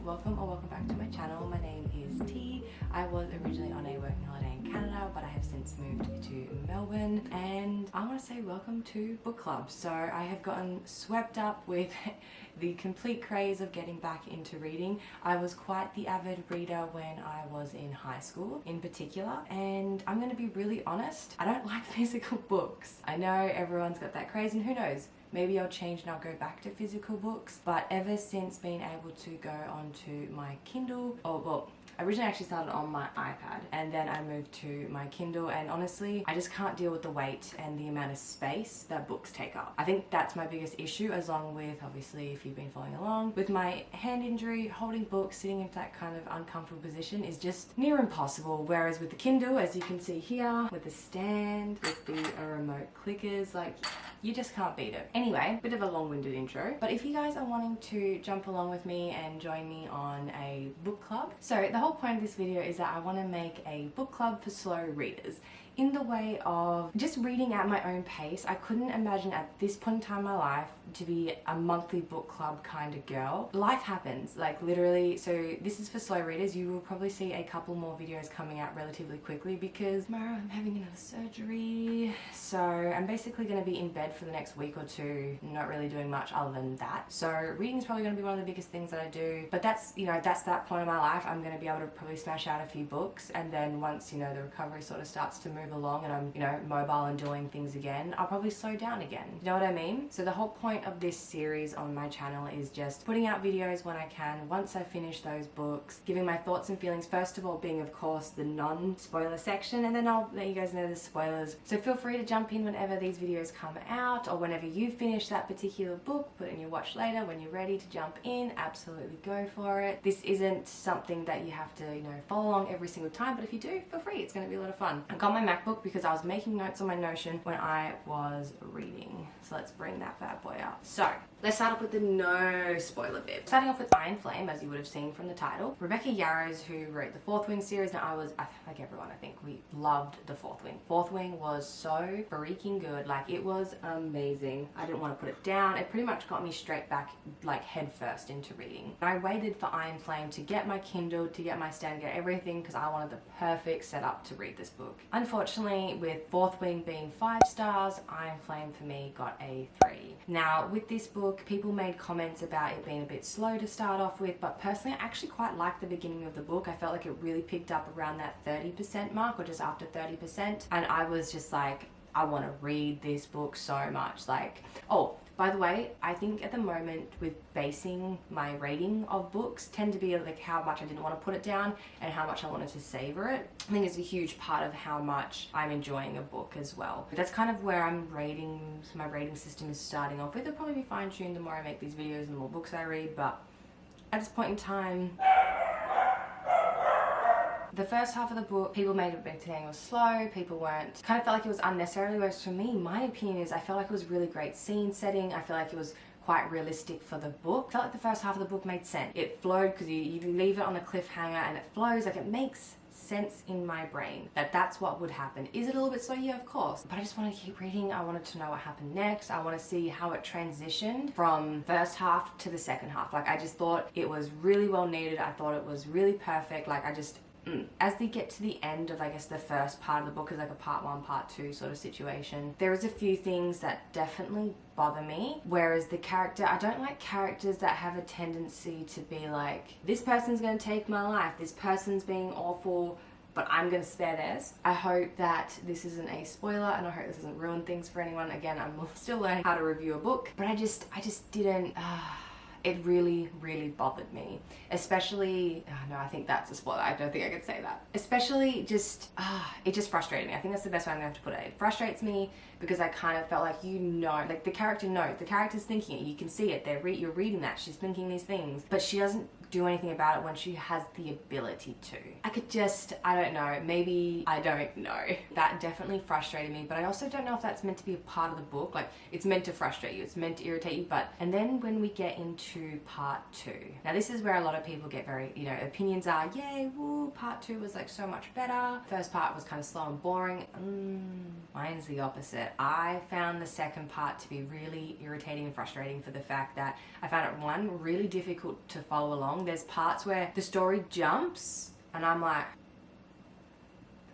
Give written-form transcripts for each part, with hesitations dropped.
Welcome back to my channel. My name is T. I was originally on a working holiday in Canada, but I have since moved to Melbourne, and I want to say welcome to book club. So I have gotten swept up with the complete craze of getting back into reading. I was quite the avid reader when I was in high school in particular, and I'm going to be really honest, I don't like physical books. I know everyone's got that craze, and who knows, maybe I'll change and I'll go back to physical books. But ever since being able to go onto my Kindle, I originally actually started on my iPad and then I moved to my Kindle, and honestly I just can't deal with the weight and the amount of space that books take up. I think that's my biggest issue, along with, obviously, if you've been following along, with my hand injury, holding books, sitting in that kind of uncomfortable position is just near impossible. Whereas with the Kindle, as you can see here, with the stand, with the remote clickers, like, you just can't beat it. Anyway, bit of a long-winded intro, but if you guys are wanting to jump along with me and join me on a book club, so the whole point of this video is that I want to make a book club for slow readers, in the way of just reading at my own pace. I couldn't imagine at this point in time in my life to be a monthly book club kind of girl. Life happens, like literally. So this is for slow readers. You will probably see a couple more videos coming out relatively quickly because tomorrow I'm having another surgery. So I'm basically going to be in bed for the next week or two, not really doing much other than that. So reading is probably going to be one of the biggest things that I do. But that's, you know, that's that point in my life. I'm going to be able to probably smash out a few books, and then once, you know, the recovery sort of starts to move along and I'm, you know, mobile and doing things again, I'll probably slow down again. You know what I mean? So the whole point of this series on my channel is just putting out videos when I can, once I finish those books, giving my thoughts and feelings, first of all being, of course, the non-spoiler section, and then I'll let you guys know the spoilers. So feel free to jump in whenever these videos come out, or whenever you finish that particular book, put it in your watch later. When you're ready to jump in, absolutely go for it. This isn't something that you have to, you know, follow along every single time, but if you do, feel free. It's going to be a lot of fun. I got my MacBook because I was making notes on my Notion when I was reading. So let's bring that bad boy up. So let's start off with the no spoiler bit. Starting off with Iron Flame, as you would have seen from the title. Rebecca Yarros, who wrote the Fourth Wing series. Now like everyone, I think we loved the Fourth Wing. Fourth Wing was so freaking good. Like, it was amazing. I didn't want to put it down. It pretty much got me straight back, like, head first into reading. I waited for Iron Flame to get my Kindle, to get my stand, get everything, because I wanted the perfect setup to read this book. Unfortunately, with Fourth Wing being 5 stars, Iron Flame for me got a 3. Now, with this book, people made comments about it being a bit slow to start off with, but personally I actually quite liked the beginning of the book. I felt like it really picked up around that 30% mark, or just after 30%, and I was just like, I want to read this book so much. Like, oh, by the way, I think at the moment with basing my rating of books tend to be like how much I didn't want to put it down and how much I wanted to savor it. I think it's a huge part of how much I'm enjoying a book as well. That's kind of where my rating system is starting off with. It'll probably be fine-tuned the more I make these videos and the more books I read, but at this point in time, the first half of the book, people made a big thing, it was slow, people weren't, kind of felt like it was unnecessarily, whereas for me, my opinion is I felt like it was really great scene setting. I feel like it was quite realistic for the book. I felt like the first half of the book made sense. It flowed because you leave it on a cliffhanger and it flows, like, it makes sense in my brain that that's what would happen. Is it a little bit slow? Yeah, of course. But I just want to keep reading. I wanted to know what happened next. I want to see how it transitioned from first half to the second half. Like, I just thought it was really well needed. I thought it was really perfect. Like, as they get to the end of, I guess, the first part of the book is like a part 1, part 2 sort of situation, there is a few things that definitely bother me. Whereas the character, I don't like characters that have a tendency to be like, this person's going to take my life, this person's being awful, but I'm going to spare theirs. I hope that this isn't a spoiler, and I hope this doesn't ruin things for anyone. Again, I'm still learning how to review a book, but I just didn't... It really, really bothered me. Especially, no, I think that's a spoiler. I don't think I could say that. Especially just, it just frustrated me. I think that's the best way I'm gonna have to put it. It frustrates me because I kind of felt like, you know, like the character knows. The character's thinking it. You can see it. You're reading that. She's thinking these things. But she doesn't do anything about it when she has the ability to. I don't know, maybe I don't know. That definitely frustrated me, but I also don't know if that's meant to be a part of the book. Like, it's meant to frustrate you, it's meant to irritate you, but, and then when we get into part 2, now this is where a lot of people get very, you know, opinions are, yay, woo, part 2 was like so much better. First part was kind of slow and boring. Mine's the opposite. I found the second part to be really irritating and frustrating for the fact that I found it, one, really difficult to follow along. There's parts where the story jumps and I'm like,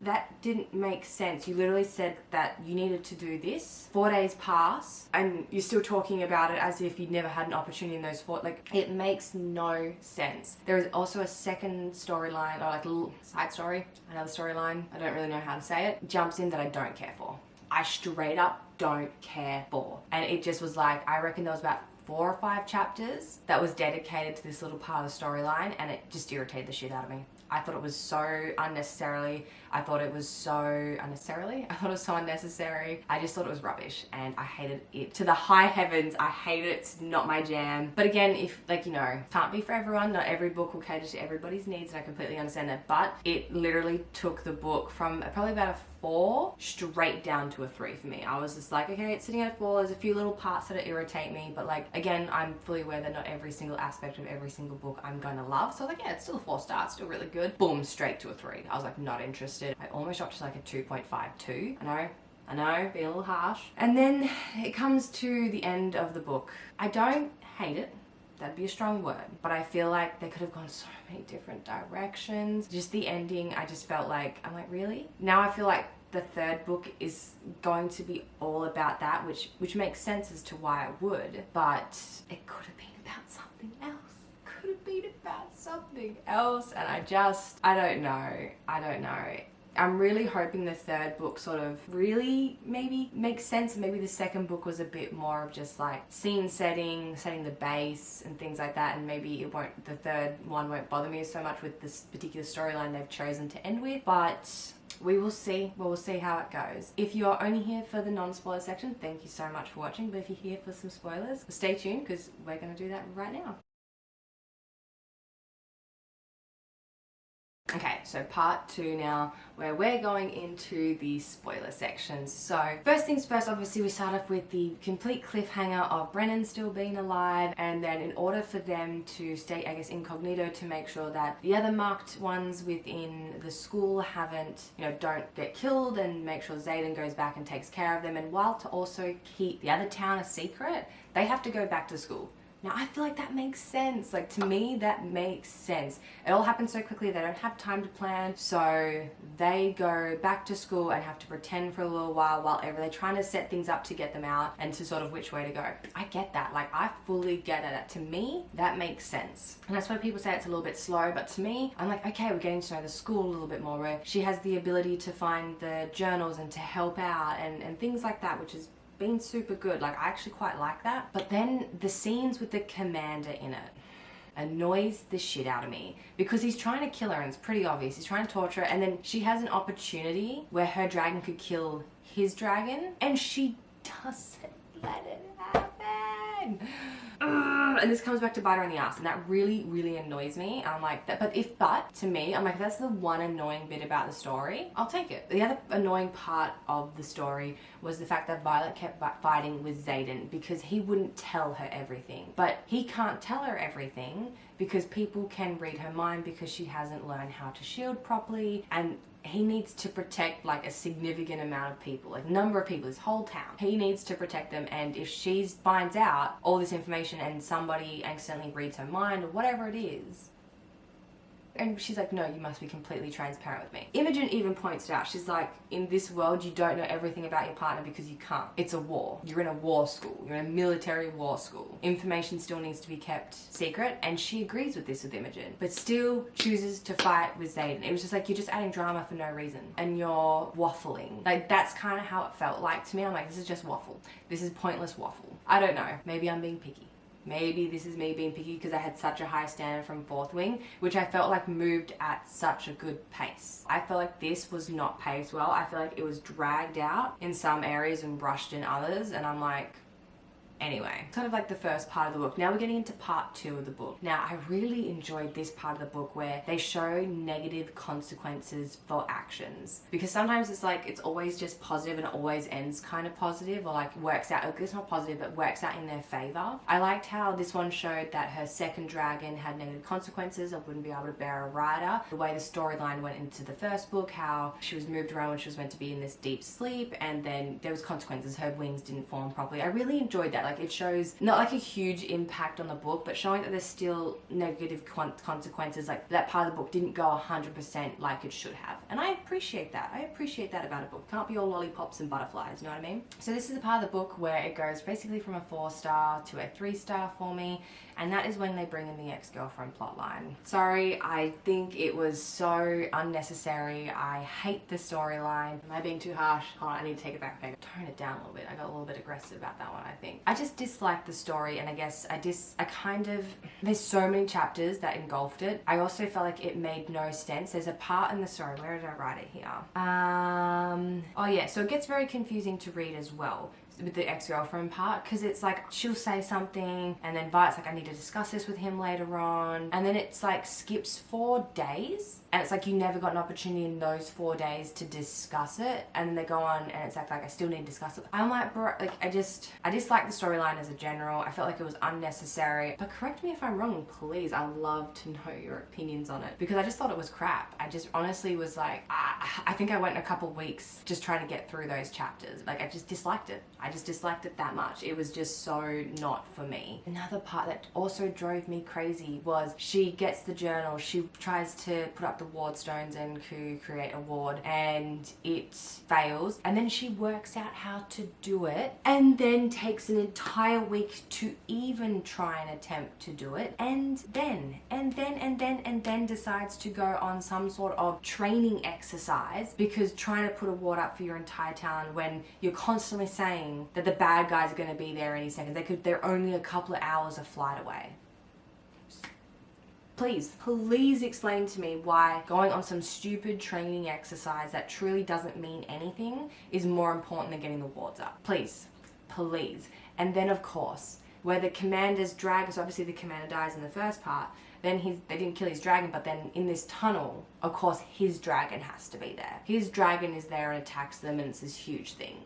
that didn't make sense. You literally said that you needed to do this. 4 days pass and you're still talking about it as if you'd never had an opportunity in those 4, like, it makes no sense. There is also a second storyline, or like a little side story, another storyline, I don't really know how to say it, jumps in that I don't care for. I straight up don't care for. And it just was like, I reckon there was about 4 or 5 chapters that was dedicated to this little part of the storyline, and it just irritated the shit out of me. I thought it was so unnecessary. I thought it was so unnecessary. I just thought it was rubbish and I hated it to the high heavens. I hate it. It's not my jam. But again, if, like, you know, can't be for everyone. Not every book will cater to everybody's needs, and I completely understand that. But it literally took the book from probably about a 4 straight down to a 3 for me. I was just like, okay, it's sitting at a 4. There's a few little parts that irritate me, but like, again, I'm fully aware that not every single aspect of every single book I'm gonna love. So like, yeah, it's still a 4-star, it's still really good. Boom, straight to a 3. I was like, not interested. I almost dropped to like a 2.52. I know, being a little harsh. And then it comes to the end of the book. I don't hate it. That'd be a strong word, but I feel like they could have gone so many different directions. Just the ending, I just felt like, I'm like, really? Now I feel like the third book is going to be all about that, which makes sense as to why it would, but it could have been about something else. Could have been about something else, and I don't know. I'm really hoping the third book sort of really maybe makes sense. Maybe the second book was a bit more of just like scene setting the base and things like that, and maybe the third one won't bother me so much with this particular storyline they've chosen to end with, but we will see. We'll see how it goes. If you're only here for the non-spoiler section, thank you so much for watching, but if you're here for some spoilers, stay tuned because we're going to do that right now. Okay, so part 2 now, where we're going into the spoiler sections. So first things first, obviously we start off with the complete cliffhanger of Brennan still being alive, and then in order for them to stay, I guess, incognito to make sure that the other marked ones within the school don't get killed, and make sure Zayden goes back and takes care of them, and while to also keep the other town a secret, they have to go back to school. Now, I feel like that makes sense. Like, to me, that makes sense. It all happens so quickly, they don't have time to plan. So they go back to school and have to pretend for a little while they're trying to set things up to get them out and to sort of which way to go. I get that. Like, I fully get it. To me, that makes sense. And that's why people say it's a little bit slow. But to me, I'm like, okay, we're getting to know the school a little bit more, where she has the ability to find the journals and to help out and things like that, which is been super good. Like, I actually quite like that. But then the scenes with the commander in it annoys the shit out of me, because he's trying to kill her and it's pretty obvious. He's trying to torture her, and then she has an opportunity where her dragon could kill his dragon and she doesn't let it happen. And this comes back to bite her in the ass, and that really, really annoys me. I'm like, but to me, I'm like, that's the one annoying bit about the story. I'll take it. The other annoying part of the story was the fact that Violet kept fighting with Zayden because he wouldn't tell her everything. But he can't tell her everything because people can read her mind because she hasn't learned how to shield properly, and he needs to protect like a significant amount of people, like number of people, his whole town. He needs to protect them, and if she finds out all this information and somebody accidentally reads her mind or whatever it is, and she's like, no, you must be completely transparent with me. Imogen even points it out. She's like, in this world, you don't know everything about your partner because you can't. It's a war. You're in a war school. You're in a military war school. Information still needs to be kept secret, and she agrees with this with Imogen, but still chooses to fight with Zayden. It was just like, you're just adding drama for no reason, and you're waffling. Like, that's kind of how it felt like to me. I'm like, this is just waffle. This is pointless waffle. I don't know. Maybe I'm being picky. Maybe this is me being picky because I had such a high standard from Fourth Wing, which I felt like moved at such a good pace. I felt like this was not paced well. I feel like it was dragged out in some areas and rushed in others, and I'm like, Anyway, kind of like the first part of the book. Now we're getting into part 2 of the book. Now, I really enjoyed this part of the book where they show negative consequences for actions. Because sometimes it's like, it's always just positive and it always ends kind of positive, or like works out, it's not positive, but works out in their favor. I liked how this one showed that her second dragon had negative consequences. I wouldn't be able to bear a rider. The way the storyline went into the first book, how she was moved around when she was meant to be in this deep sleep, and then there was consequences. Her wings didn't form properly. I really enjoyed that. Like, it shows not like a huge impact on the book, but showing that there's still negative consequences. Like, that part of the book didn't go 100% like it should have. And I appreciate that. I appreciate that about a book. Can't be all lollipops and butterflies, you know what I mean? So this is the part of the book where it goes basically from a 4-star to a 3-star for me, and that is when they bring in the ex-girlfriend plotline. Sorry, I think it was so unnecessary. I hate the storyline. Am I being too harsh? Hold on, I need to take it back. Tone it down a little bit. I got a little bit aggressive about that one, I think. I just disliked the story, and I guess there's so many chapters that engulfed it. I also felt like it made no sense. There's a part in the story, where did I write it here? Oh yeah, so it gets very confusing to read as well with the ex-girlfriend part, because it's like she'll say something and then Violet's like, I need to discuss this with him later on, and then it's like skips 4 days, and it's like you never got an opportunity in those 4 days to discuss it, and then they go on and it's like I still need to discuss it. I'm like, bro, like I dislike the storyline as a general. I felt like it was unnecessary, but correct me if I'm wrong, please. I'd love to know your opinions on it, because I just thought it was crap. I just honestly was like, I think I went a couple weeks just trying to get through those chapters. Like, I just disliked it. I just disliked it that much. It was just so not for me. Another part that also drove me crazy was she gets the journal, she tries to put up the ward stones and create a ward, and it fails, and then she works out how to do it, and then takes an entire week to even try and attempt to do it, and then decides to go on some sort of training exercise, because trying to put a ward up for your entire town when you're constantly saying that the bad guys are going to be there any second. They're only a couple of hours of flight away. Please explain to me why going on some stupid training exercise that truly doesn't mean anything is more important than getting the wards up. Please. And then of course, where the commander's dragon, so obviously the commander dies in the first part, then they didn't kill his dragon, but then in this tunnel, of course, his dragon has to be there. His dragon is there and attacks them, and it's this huge thing.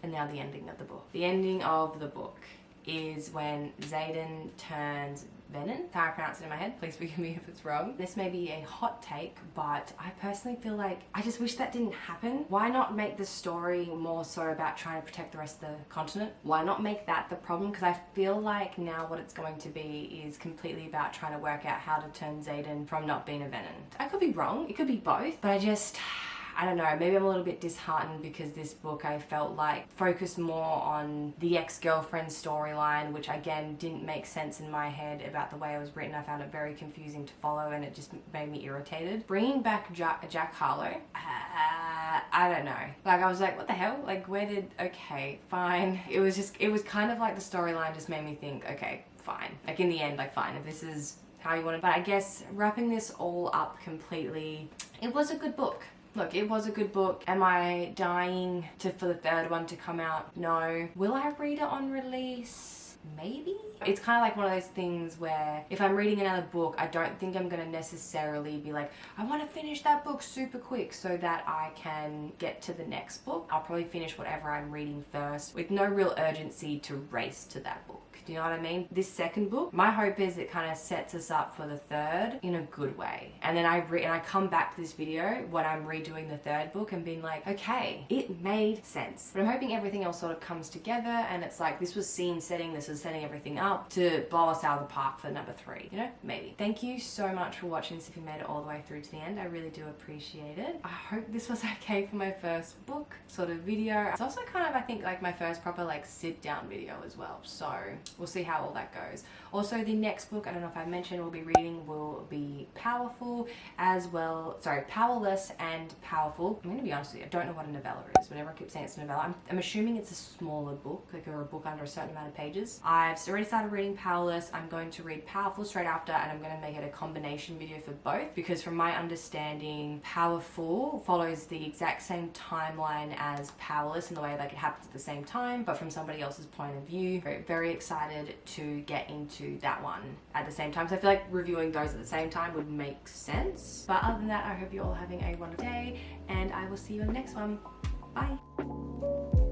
And now the ending of the book. The ending of the book is when Xaden turns Venom. That's how I pronounce it in my head. Please forgive me if it's wrong. This may be a hot take, but I personally feel like I just wish that didn't happen. Why not make the story more so about trying to protect the rest of the continent? Why not make that the problem? Because I feel like now what it's going to be is completely about trying to work out how to turn Xaden from not being a Venom. I could be wrong. It could be both, but I don't know, maybe I'm a little bit disheartened because this book I felt like focused more on the ex-girlfriend storyline, which again didn't make sense in my head about the way it was written. I found it very confusing to follow, and it just made me irritated. Bringing back Jack Harlow, I don't know. Like, I was like, what the hell? Like, okay, fine. It was kind of like the storyline just made me think, okay, fine. Like, in the end, like, fine, if this is how you want it. But I guess wrapping this all up completely, it was a good book. Look, it was a good book. Am I dying for the third one to come out? No. Will I read it on release? Maybe? It's kind of like one of those things where if I'm reading another book, I don't think I'm going to necessarily be like, I want to finish that book super quick so that I can get to the next book. I'll probably finish whatever I'm reading first with no real urgency to race to that book. Do you know what I mean? This second book, my hope is it kind of sets us up for the third in a good way. And then I come back to this video when I'm redoing the third book and being like, okay, it made sense. But I'm hoping everything else sort of comes together, and it's like, this was scene setting, this was setting everything up to blow us out of the park for number 3, you know? Maybe. Thank you so much for watching this if you made it all the way through to the end. I really do appreciate it. I hope this was okay for my first book sort of video. It's also kind of, I think, like my first proper like sit down video as well. So we'll see how all that goes. Also, the next book, I don't know if I mentioned, we'll be reading will be Powerful as well. Sorry, Powerless and Powerful. I'm going to be honest with you, I don't know what a novella is, but everyone keeps saying it's a novella. I'm assuming it's a smaller book, like, or a book under a certain amount of pages. I've already started reading Powerless. I'm going to read Powerful straight after, and I'm going to make it a combination video for both, because from my understanding, Powerful follows the exact same timeline as Powerless in the way like it happens at the same time, but from somebody else's point of view. Very, very excited to get into that one at the same time, so I feel like reviewing those at the same time would make sense. But other than that, I hope you're all having a wonderful day, and I will see you in the next one. Bye.